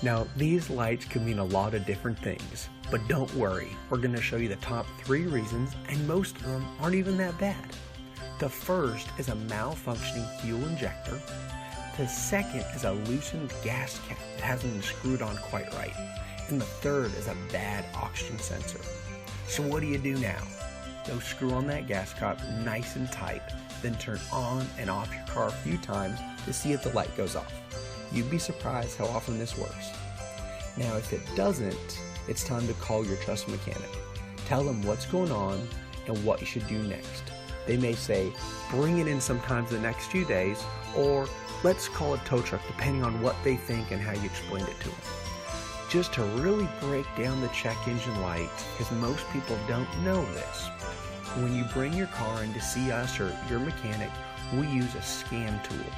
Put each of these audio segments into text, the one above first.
Now, these lights can mean a lot of different things, but don't worry, we're going to show you the top 3 reasons, and most of them aren't even that bad. The first is a malfunctioning fuel injector. The second is a loosened gas cap that hasn't been screwed on quite right. And the third is a bad oxygen sensor. So what do you do now? Go screw on that gas cap nice and tight, then turn on and off your car a few times to see if the light goes off. You'd be surprised how often this works. Now if it doesn't, it's time to call your trusted mechanic. Tell them what's going on and what you should do next. They may say, bring it in sometime the next few days, or let's call a tow truck depending on what they think and how you explained it to them. Just to really break down the check engine light, because most people don't know this. When you bring your car in to see us or your mechanic, we use a scan tool.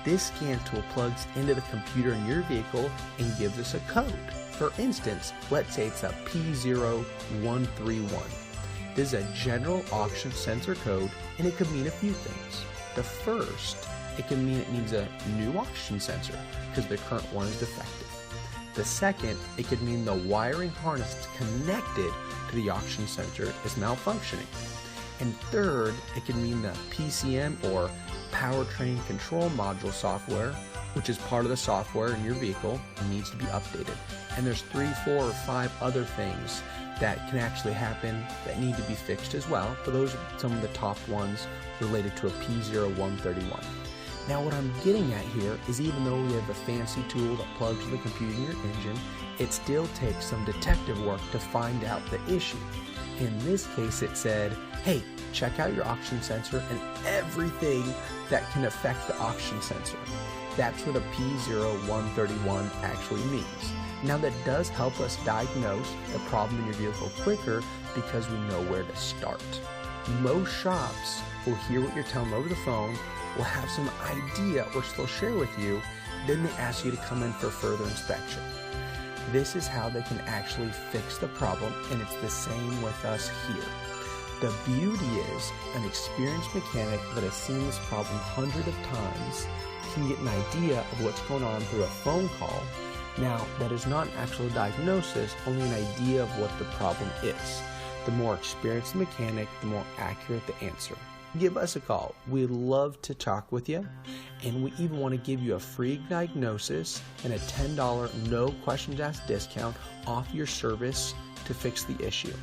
This scan tool plugs into the computer in your vehicle and gives us a code. For instance, let's say it's a P0131. This is a general oxygen sensor code, and it could mean a few things. The first, it can mean it needs a new oxygen sensor because the current one is defective. The second, it could mean the wiring harness connected to the oxygen sensor is malfunctioning. And third, it can mean the PCM or powertrain control module software, which is part of the software in your vehicle, needs to be updated. And there's 3, 4, or 5 other things that can actually happen that need to be fixed as well, but those are some of the top ones related to a P0131. Now what I'm getting at here is even though we have a fancy tool that plugs to the computer in your engine, it still takes some detective work to find out the issue. In this case it said, hey, check out your oxygen sensor and everything that can affect the oxygen sensor. That's what a P0131 actually means. Now that does help us diagnose the problem in your vehicle quicker because we know where to start. Most shops will hear what you're telling them over the phone, will have some idea which they'll share with you, then they ask you to come in for further inspection. This is how they can actually fix the problem, and it's the same with us here. The beauty is an experienced mechanic that has seen this problem hundreds of times can get an idea of what's going on through a phone call. Now, that is not an actual diagnosis, only an idea of what the problem is. The more experienced the mechanic, the more accurate the answer. Give us a call. We'd love to talk with you, and we even want to give you a free diagnosis and a $10 no questions asked discount off your service to fix the issue.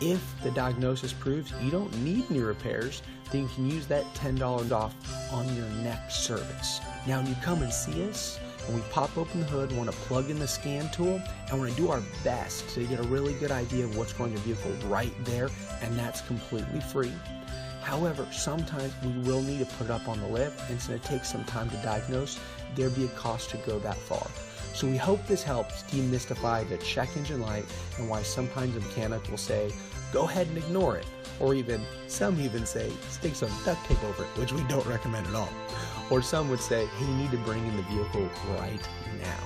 If the diagnosis proves you don't need any repairs, then you can use that $10 off on your next service. Now when you come and see us, and we pop open the hood, want to plug in the scan tool, and want to do our best to get a really good idea of what's going on in your vehicle right there, and that's completely free. However, sometimes we will need to put it up on the lift, and so it takes some time to diagnose. There'd be a cost to go that far. So we hope this helps demystify the check engine light and why sometimes a mechanic will say, go ahead and ignore it. Or some even say, stick some duct tape over it, which we don't recommend at all. Or some would say, hey, you need to bring in the vehicle right now.